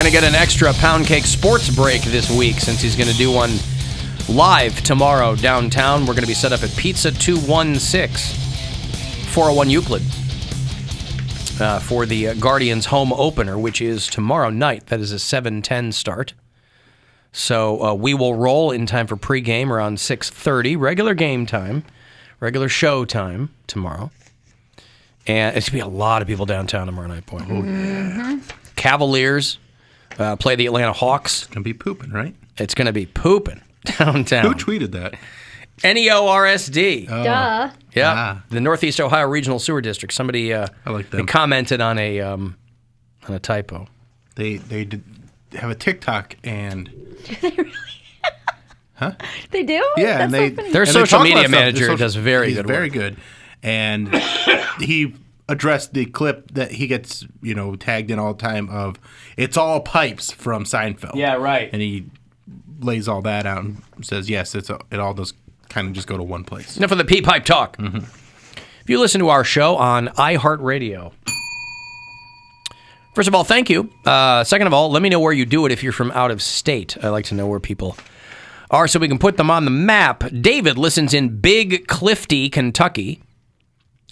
Going to get an extra Poundcake sports break this week since he's going to do one live tomorrow downtown. We're going to be set up at Pizza 216, 401 Euclid, for the Guardians home opener, which is tomorrow night. That is a 7:10 start. So we will roll in time for pregame around 6:30, regular game time, regular show time tomorrow. And it's going to be a lot of people downtown tomorrow night, boy. Mm-hmm. Cavaliers play the Atlanta Hawks. It's going to be pooping, right? It's going to be pooping downtown. Who tweeted that? NEORSD. Oh. Duh. Yeah, the Northeast Ohio Regional Sewer District. Somebody I like them. They commented on a typo. They did have a TikTok and... Do they really? Huh? They do? Yeah, That's and so funny. their and social they talk media about stuff. manager does very good work. Very good. And he addressed the clip that he gets, tagged in all the time of "It's all pipes" from Seinfeld. Yeah, right. And he lays all that out and says, yes, it all does kind of just go to one place. Enough of the pea pipe talk. Mm-hmm. If you listen to our show on iHeartRadio, first of all, thank you. Second of all, let me know where you do it if you're from out of state. I like to know where people are so we can put them on the map. David listens in Big Clifty, Kentucky.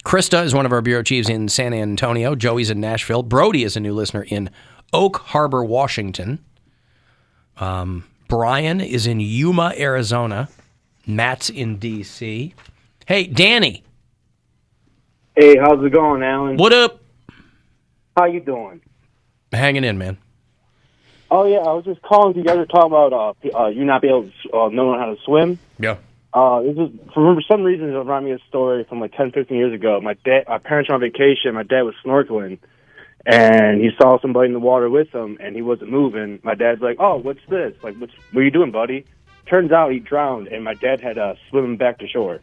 Krista is one of our bureau chiefs in San Antonio. Joey's in Nashville. Brody is a new listener in Oak Harbor, Washington. Brian is in Yuma, Arizona. Matt's in D.C. Hey, Danny. Hey, how's it going, Alan? What up? How you doing? Hanging in, man. Oh, yeah, I was just calling. You guys were talking about you not be able to know how to swim. Yeah. This is, for some reason, it reminded me of a story from like 10, 15 years ago. My parents were on vacation. My dad was snorkeling, and he saw somebody in the water with him, and he wasn't moving. My dad's like, "Oh, what's this? Like, what are you doing, buddy?" Turns out he drowned, and my dad had swim him back to shore.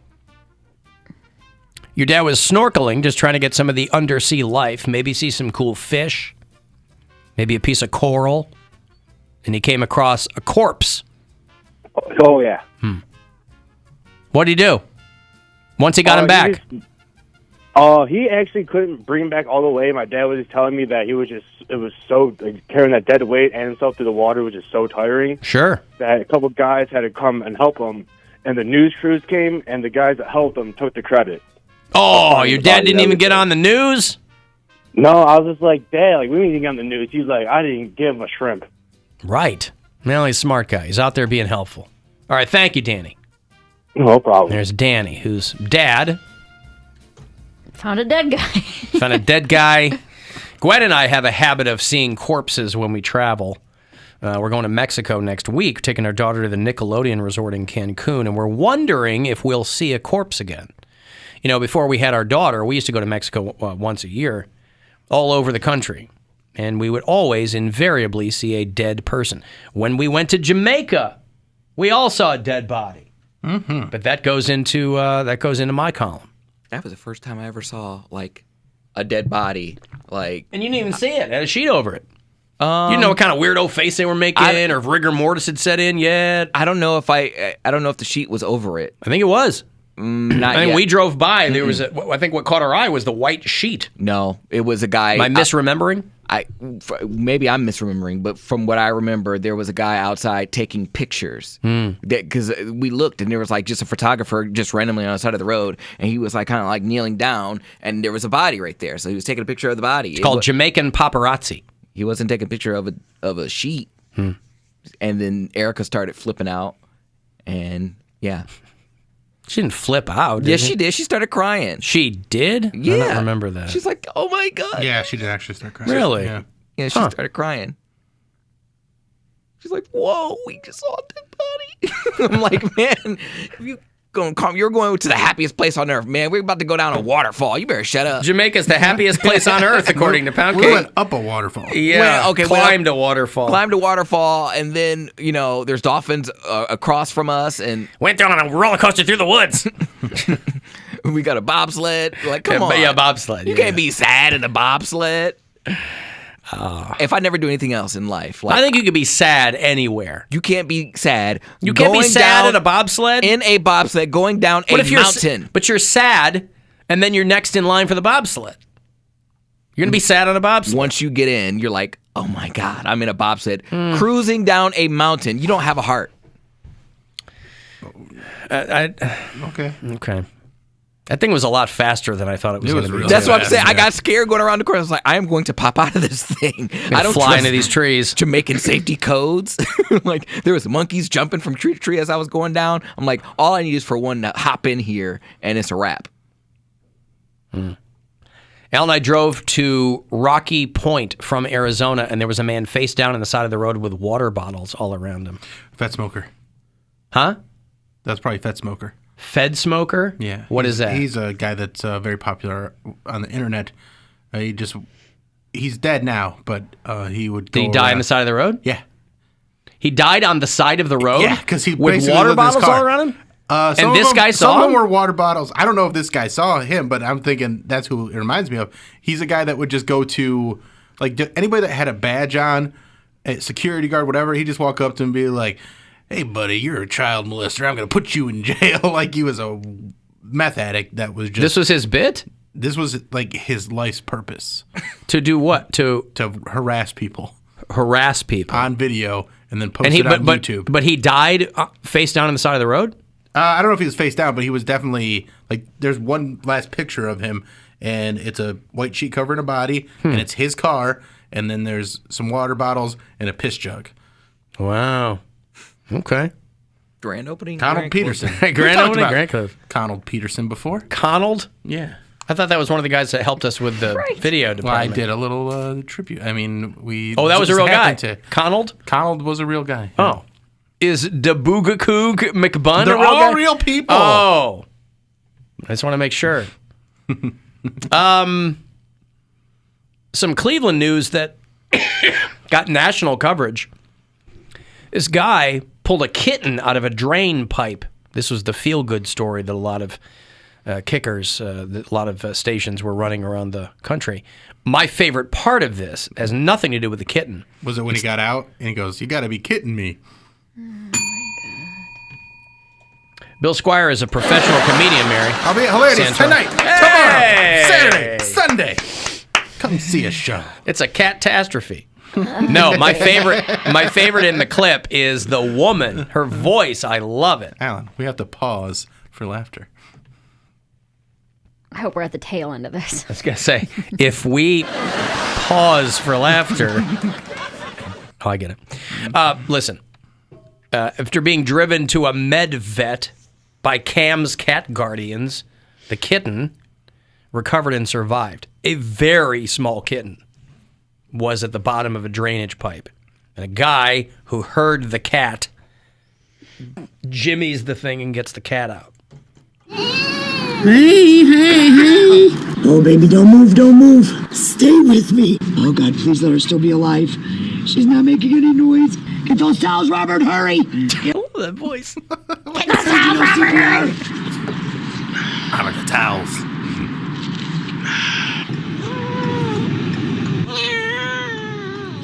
Your dad was snorkeling, just trying to get some of the undersea life, maybe see some cool fish, maybe a piece of coral, and he came across a corpse. Oh, yeah. What'd he do once he got him back? He actually couldn't bring him back all the way. My dad was just telling me that it was so, like, carrying that dead weight and himself through the water was just so tiring. Sure. That a couple of guys had to come and help him, and the news crews came, and the guys that helped him took the credit. Oh, your dad didn't even get on the news? No, I was just like, Dad, like, we didn't get on the news. He's like, I didn't give him a shrimp. Right. Well, he's a smart guy. He's out there being helpful. All right, thank you, Danny. No problem. There's Danny, whose dad Found a dead guy. found a dead guy. Gwen and I have a habit of seeing corpses when we travel. We're going to Mexico next week, taking our daughter to the Nickelodeon Resort in Cancun, and we're wondering if we'll see a corpse again. Before we had our daughter, we used to go to Mexico once a year, all over the country, and we would always invariably see a dead person. When we went to Jamaica, we all saw a dead body. Mm-hmm. But that goes into my column. That was the first time I ever saw like a dead body. Like, and you didn't even see it. It had a sheet over it. You didn't know what kind of weirdo face they were making, or if rigor mortis had set in yet. I don't know if the sheet was over it. I think it was. Not I mean, yet. we drove by. There was I think what caught our eye was the white sheet. No, it was a guy. Am I misremembering? Maybe I'm misremembering, but from what I remember, there was a guy outside taking pictures. Because we looked, and there was like just a photographer just randomly on the side of the road, and he was like kind of like kneeling down, and there was a body right there. So he was taking a picture of the body. It's called Jamaican paparazzi. He wasn't taking a picture of a sheet. And then Erica started flipping out, and yeah. She didn't flip out, did Yes, she did. She started crying. She did? Yeah. I don't remember that. She's like, oh my God. Yeah, she did actually start crying. Really? Yeah. Yeah, she started crying. She's like, whoa, we just saw a dead body. I'm like, man, if you're going to the happiest place on earth, man. We're about to go down a waterfall. You better shut up. Jamaica's the happiest place on earth, according to Poundcake. We went up a waterfall. Yeah, climbed a waterfall. Climbed a waterfall, and then, there's dolphins across from us, and went down on a roller coaster through the woods. we got a bobsled. Like, come on. Yeah, bobsled. You can't be sad in a bobsled. If I never do anything else in life, like, I think you could be sad anywhere. You can't be sad. You can't be sad in a bobsled? In a bobsled, going down a mountain. But you're sad, and then you're next in line for the bobsled. You're going to be sad on a bobsled. Once you get in, you're like, Oh my God, I'm in a bobsled cruising down a mountain. You don't have a heart. Okay. That thing was a lot faster than I thought it was going to be. really That's what I'm fast, saying. I yeah. got scared going around the corner. I was like, I am going to pop out of this thing. I don't fly trust into these trees. Jamaican safety codes. Like there was monkeys jumping from tree to tree as I was going down. I'm like, all I need is for one to hop in here, and it's a wrap. Al and I drove to Rocky Point from Arizona, and there was a man face down on the side of the road with water bottles all around him. Fed smoker. Huh? That's probably Fed smoker. Fed smoker? Yeah. What is that? He's a guy that's very popular on the internet. He's dead now, but he would go Did he die on around- the side of the road? Yeah. He died on the side of the road? Yeah, because he with basically water lived in his bottles car. all around him? Some this of them, guy saw some of him? them were water bottles. I don't know if this guy saw him, but I'm thinking that's who it reminds me of. He's a guy that would just go to, like, anybody that had a badge on, a security guard, whatever, he'd just walk up to him and be like, hey, buddy, you're a child molester. I'm going to put you in jail. Like he was a meth addict that was just... This was his bit? This was, like, his life's purpose. To do what? To harass people harass people. on video and then post it on YouTube. But he died face down on the side of the road? I don't know if he was face down, but he was definitely, like, there's one last picture of him, and it's a white sheet covering a body, and it's his car, and then there's some water bottles and a piss jug. Wow. Okay. Grand opening. Conald Peterson. Grand We talked opening, about Grand Cliff. Conald Peterson before. Conald? Yeah. I thought that was one of the guys that helped us with the video Well, I department. did a little tribute. I mean, we... Oh, that was a just real guy. happened to- Conald? Conald was a real guy. Oh. Is Dabugakoog McBun They're a real all guy? real people. Oh. I just want to make sure. Some Cleveland news that got national coverage. This guy pulled a kitten out of a drain pipe. This was the feel-good story that a lot of kickers, that a lot of stations were running around the country. My favorite part of this has nothing to do with the kitten. Was it when he got out and he goes, you got to be kidding me. Bill Squire is a professional comedian, Mary. I'll be hilarious Santora. tonight, Hey! tomorrow, Saturday, Sunday. Come see a show. It's a catastrophe. No, my favorite in the clip is the woman. Her voice, I love it. Alan, we have to pause for laughter. I hope we're at the tail end of this. I was gonna say, if we pause for laughter. Oh, I get it. Listen, after being driven to a med vet by Cam's cat guardians, the kitten recovered and survived. A very small kitten was at the bottom of a drainage pipe. And a guy who heard the cat jimmies the thing and gets the cat out. Hey, hey, hey. Oh, baby, don't move. Stay with me. Oh, God, please let her still be alive. She's not making any noise. Get those towels, Robert, hurry. Oh, that voice. Get those towels, Robert, hurry. How about the towels?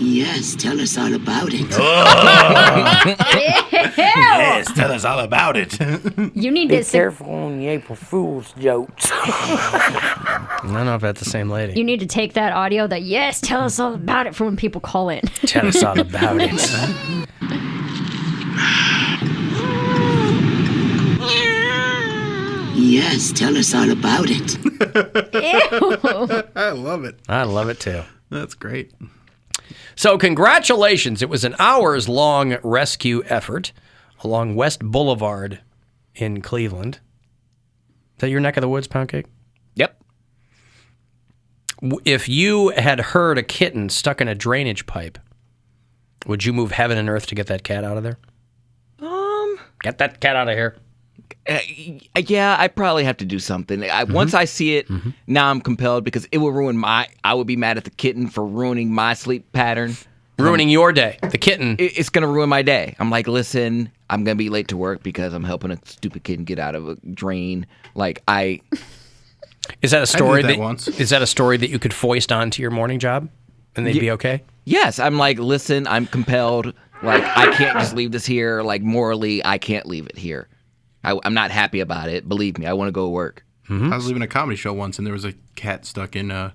Yes, tell us all about it. Yes, tell us all about it. You need to Careful on the April Fool's jokes. I don't know if that's the same lady. you need to take that audio that yes, tell us all about it for when people call in. Tell us all about it. Yes, tell us all about it. I love it. I love it too. That's great. So congratulations. It was an hours-long rescue effort along West Boulevard in Cleveland. Is that your neck of the woods, Poundcake? Yep. If you had heard a kitten stuck in a drainage pipe, would you move heaven and earth to get that cat out of there? Get that cat out of here. Yeah, I probably have to do something. Once I see it, now I'm compelled because it will ruin I would be mad at the kitten for ruining my sleep pattern. Ruining your day. The kitten. It's going to ruin my day. I'm like, listen, I'm going to be late to work because I'm helping a stupid kitten get out of a drain. Like, Is that a story that once. Is that a story that you could foist onto your morning job and they'd be okay? Yes, I'm like, listen, I'm compelled. Like, I can't just leave this here. Like, morally, I can't leave it here. I'm not happy about it. Believe me, I want to go to work. I was leaving a comedy show once, and there was a cat stuck in a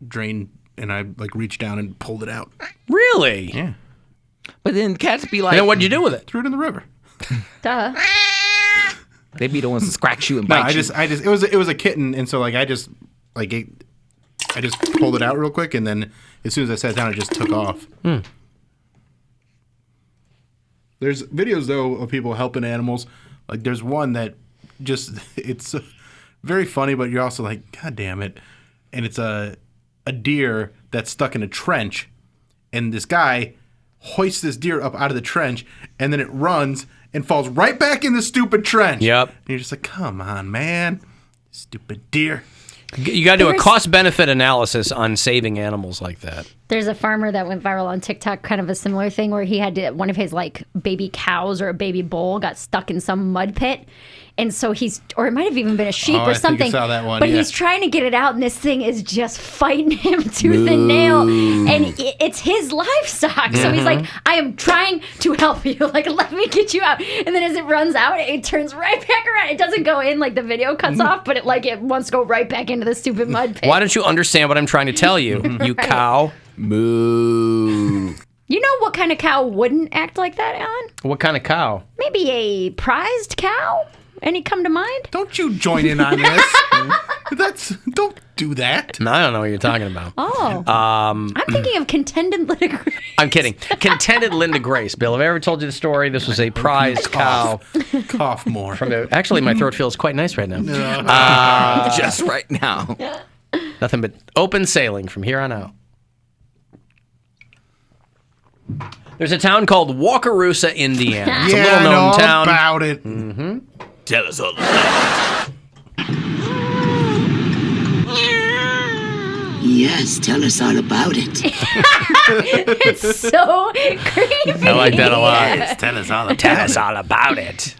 drain and I like reached down and pulled it out. Really? Yeah. But then cats be And like, then what'd you do with it? Threw it in the river. Duh. they be the ones that scratch you and No, bite you. it was a kitten, and so like I just pulled it out real quick, and then as soon as I sat down, it just took off. There's videos though of people helping animals. Like there's one that it's very funny, but you're also like, God damn it! And it's a deer that's stuck in a trench, and this guy hoists this deer up out of the trench, and then it runs and falls right back in the stupid trench. Yep. And you're just like, come on, man. Stupid deer. You got to do a cost-benefit analysis on saving animals like that. There's a farmer that went viral on TikTok, kind of a similar thing, where he had one of his like baby cows or a baby bull got stuck in some mud pit. And so or it might have even been a sheep or I something. think I saw that one, but yeah. he's trying to get it out, and this thing is just fighting him tooth and nail. And it's his livestock. So he's like, I am trying to help you. Like, let me get you out. And then as it runs out, it turns right back around. It doesn't go in, like the video cuts off, but it wants to go right back into the stupid mud pit. Why don't you understand what I'm trying to tell you, you cow? Moo. You know what kind of cow wouldn't act like that, Alan? What kind of cow? Maybe a prized cow? Any come to mind? Don't you join in on this. Don't do that. I don't know what you're talking about. Oh. I'm thinking of contended Linda Grace. I'm kidding. Contented Linda Grace. Bill, have I ever told you the story? This was a prized cow. Cough more. Actually, my throat feels quite nice right now. Just right now. Nothing but open sailing from here on out. There's a town called Wakarusa, Indiana. It's a little-known town. About it. Tell us all about Yes, tell us all about it. It's so creepy. I like that a lot. Tell us all about Tell us all about it.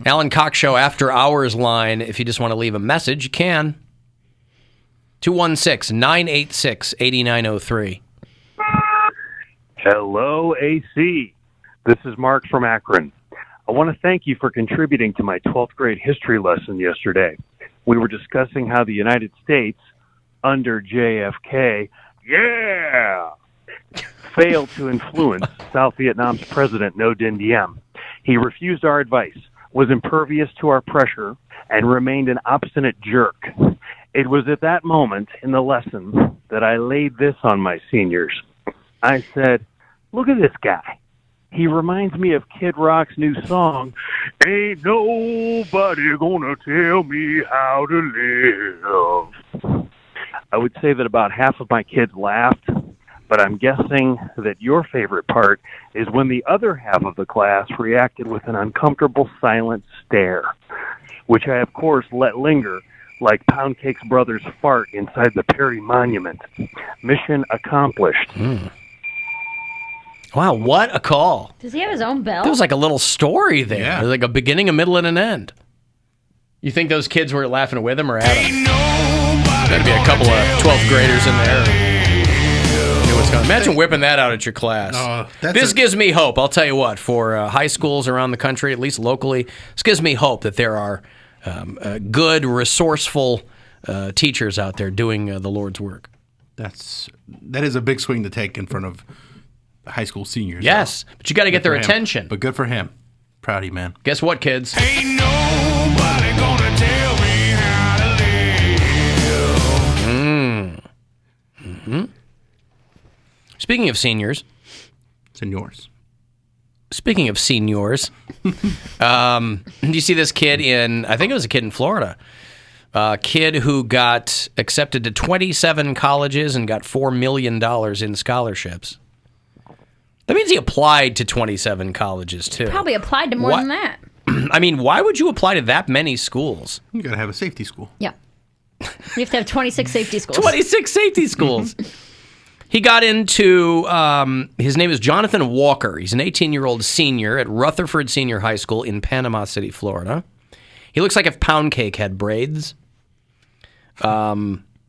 Alan Cox Show After Hours line. If you just want to leave a message, you can. 216-986-8903. Hello, AC. This is Mark from Akron. I want to thank you for contributing to my 12th grade history lesson yesterday. We were discussing how the United States, under JFK, failed to influence South Vietnam's president, Ngo Dinh Diem. He refused our advice, was impervious to our pressure, and remained an obstinate jerk. It was at that moment in the lesson that I laid this on my seniors. I said, look at this guy. He reminds me of Kid Rock's new song, Ain't Nobody Gonna Tell Me How to Live. I would say that about half of my kids laughed, but I'm guessing that your favorite part is when the other half of the class reacted with an uncomfortable silent stare, which I, of course, let linger like Poundcake's brother's fart inside the Perry Monument. Mission accomplished. Wow, what a call. Does he have his own bell? There was like a little story there. Yeah. Like a beginning, a middle, and an end. You think those kids were laughing with him or at him? There'd be a couple of 12th graders in there. Knew what's coming. Imagine whipping that out at your class. This gives me hope. I'll tell you what, for high schools around the country, at least locally, this gives me hope that there are good, resourceful teachers out there doing the Lord's work. That is a big swing to take in front of high school seniors. Yes, but you got to get their for him. attention. But good for him. Proud of you, man. Guess what, kids? Ain't nobody gonna tell me how to live. Speaking of seniors. Seniors. Speaking of seniors, do you see this kid I think it was a kid in Florida, a kid who got accepted to 27 colleges and got $4 million in scholarships. That means he applied to 27 colleges, too. Probably applied to more than that. I mean, why would you apply to that many schools? You got to have a safety school. Yeah. You have to have 26 safety schools. 26 safety schools. He got into, his name is Jonathan Walker. He's an 18-year-old senior at Rutherford Senior High School in Panama City, Florida. He looks like if Poundcake had braids. But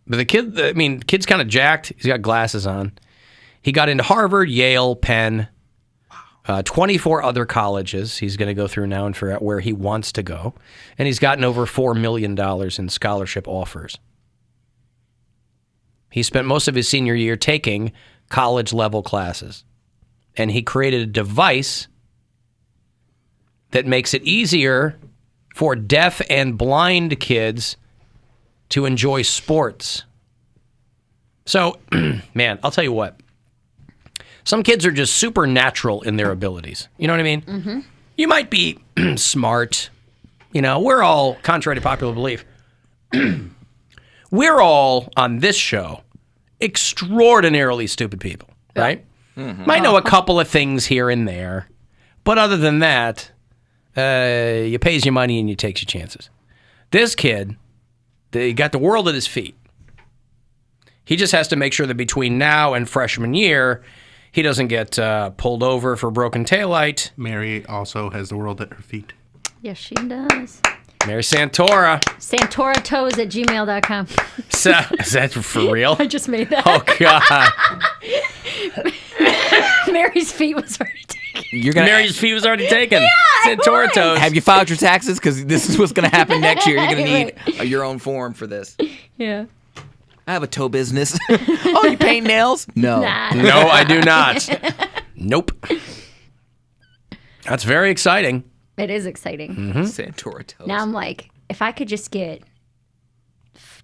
the kid, kid's kind of jacked. He's got glasses on. He got into Harvard, Yale, Penn, 24 other colleges he's going to go through now and figure out where he wants to go. And he's gotten over $4 million in scholarship offers. He spent most of his senior year taking college-level classes. And he created a device that makes it easier for deaf and blind kids to enjoy sports. So, man, I'll tell you what. Some kids are just supernatural in their abilities. You know what I mean? Mm-hmm. You might be smart. You know, we're all, contrary to popular belief, we're all, on this show, extraordinarily stupid people, right? Mm-hmm. Might know a couple of things here and there. But other than that, you pays your money and you takes your chances. This kid, he got the world at his feet. He just has to make sure that between now and freshman year, he doesn't get pulled over for broken taillight. Mary also has the world at her feet. Yes, she does. Mary Santora. SantoraToes@gmail.com. So, is that for real? I just made that. Oh, God. Mary's feet was already taken. Mary's feet was already taken. Yeah, Santora Toes. Have you filed your taxes? Because this is what's going to happen next year. You're going to need your own form for this. Yeah. I have a toe business. Oh, you paint nails? No. Nah. No, I do not. Nope. That's very exciting. It is exciting. Mm-hmm. Santora Toes. Now I'm like, if I could just get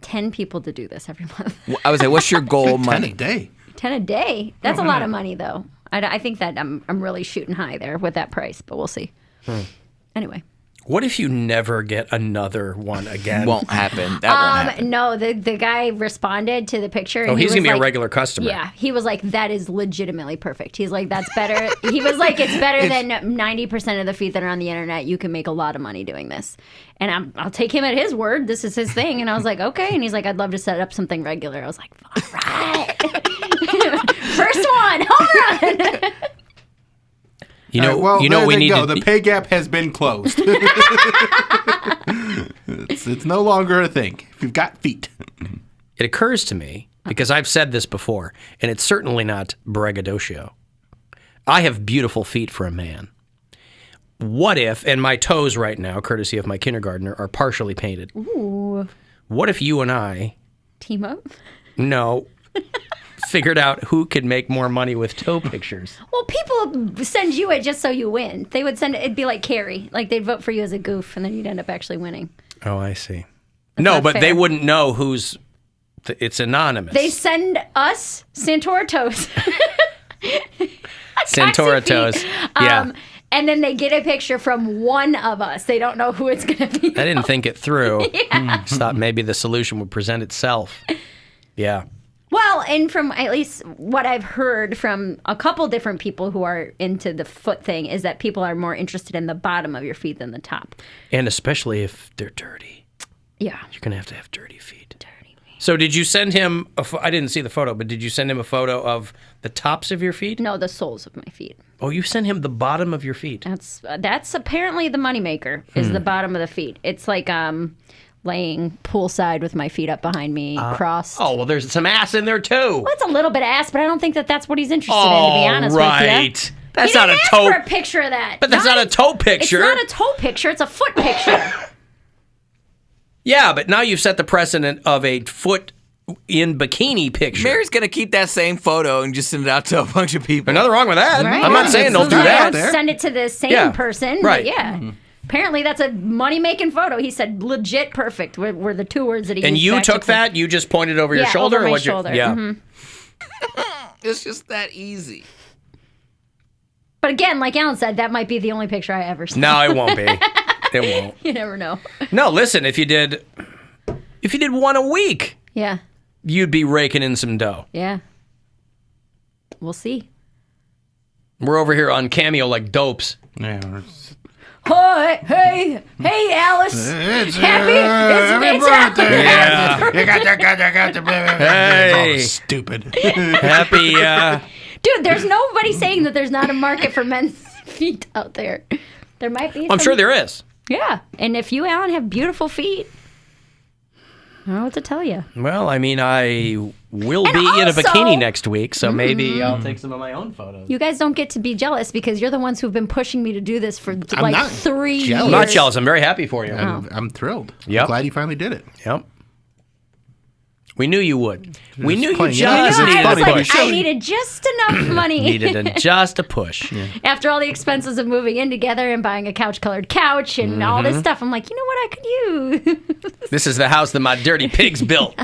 10 people to do this every month. I was like, what's your goal 10 money? a day. 10 a day? That's a lot of money, though. I think that I'm really shooting high there with that price, but we'll see. Anyway. What if you never get another one again? Won't happen. That won't happen. No, the guy responded to the picture. And he's going to be like, a regular customer. Yeah. He was like, that is legitimately perfect. He's like, that's better. He was like, it's better than 90% of the feet that are on the internet. You can make a lot of money doing this. And I'll take him at his word. This is his thing. And I was like, okay. And he's like, I'd love to set up something regular. I was like, all right. First one, home run. You know, well, you know there we they need go. to. The pay gap has been closed. it's no longer a thing. If you've got feet. It occurs to me, because I've said this before, and it's certainly not braggadocio. I have beautiful feet for a man. What if, and my toes right now, courtesy of my kindergartner, are partially painted. Ooh. What if you and I... Team up? No. Figured out who could make more money with toe pictures. Well, people send you it just so you win. They would send it, it'd be like Carrie. Like they'd vote for you as a goof, and then you'd end up actually winning. Oh, I see. That's no, not but fair. they wouldn't know who's... It's anonymous. They send us Santora Toes. Santora Coxy Toes. feet. Yeah. And then they get a picture from one of us. They don't know who it's going to be. I didn't think it through. Yeah. Just thought maybe the solution would present itself. Yeah. Well, and from at least what I've heard from a couple different people who are into the foot thing is that people are more interested in the bottom of your feet than the top. And especially if they're dirty. Yeah. You're going to have dirty feet. Dirty feet. So did you send him, I didn't see the photo, but did you send him a photo of the tops of your feet? No, the soles of my feet. Oh, you sent him the bottom of your feet. That's apparently the moneymaker is the bottom of the feet. It's like laying poolside with my feet up behind me, crossed. Oh, well, there's some ass in there, too. Well, it's a little bit of ass, but I don't think that that's what he's interested in, to be honest with you. Right. That's He not didn't a ask toe. for a picture of that. But that's not a toe picture. It's not a toe picture. It's a foot picture. Yeah, but now you've set the precedent of a foot in bikini picture. Mary's going to keep that same photo and just send it out to a bunch of people. Nothing wrong with that. Right? I'm not saying don't do So that. Send it to the same Yeah, person. right. But yeah. Apparently, that's a money-making photo. He said legit perfect were the two words that he And used. you back took to- that? You just pointed over your shoulder? over or my what'd you- shoulder. Yeah. Mhm. It's just that easy. But again, like Alan said, that might be the only picture I ever see. No, it won't be. It won't. You never know. No, listen, if you did one a week, Yeah. you'd be raking in some dough. Yeah. We'll see. We're over here on Cameo like dopes. Yeah. Hey, Alice. It's Happy birthday. Yeah. You got the Hey. It's all stupid. Happy, Dude, there's nobody saying that there's not a market for men's feet out there. There might be. I'm sure there is. Yeah. And if you, Alan, have beautiful feet, I don't know what to tell you. Well, I mean, I will And be in a also- bikini next week, so maybe I'll take some of my own photos. You guys don't get to be jealous because you're the ones who've been pushing me to do this for like not 3 years. jealous. I'm not jealous. I'm very happy for you. I'm thrilled. Yep. I'm glad you finally did it. Yep. We knew you would. We knew you playing- just Yeah, it's needed funny, a but push. I needed just enough money. Needed just a push. After all the expenses of moving in together and buying a couch-colored couch and all this stuff, I'm like, you know what I could use? This is the house that my dirty pigs built.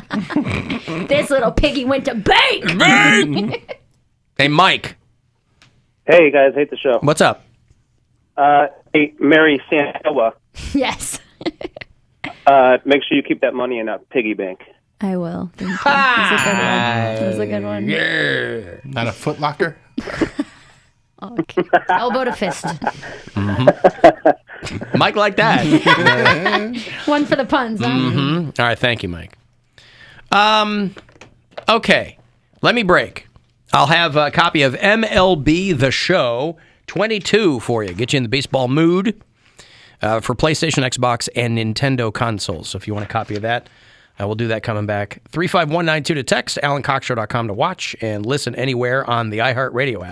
This little piggy went to bank. Hey, Mike, Hey, you guys, hate the show. what's up? Hey, Mary Santora, Yes, make sure you keep that money in a piggy bank. I will. Thank you. That was a good one. Not a Foot Locker. Okay. Elbow to fist. Mike like that. One for the puns, huh? All right, thank you, Mike. Okay, let me break. I'll have a copy of MLB The Show 22 for you. Get you in the baseball mood for PlayStation, Xbox, and Nintendo consoles. So if you want a copy of that, we'll do that coming back. 35192 to text, AlanCoxShow.com to watch, and listen anywhere on the iHeartRadio app.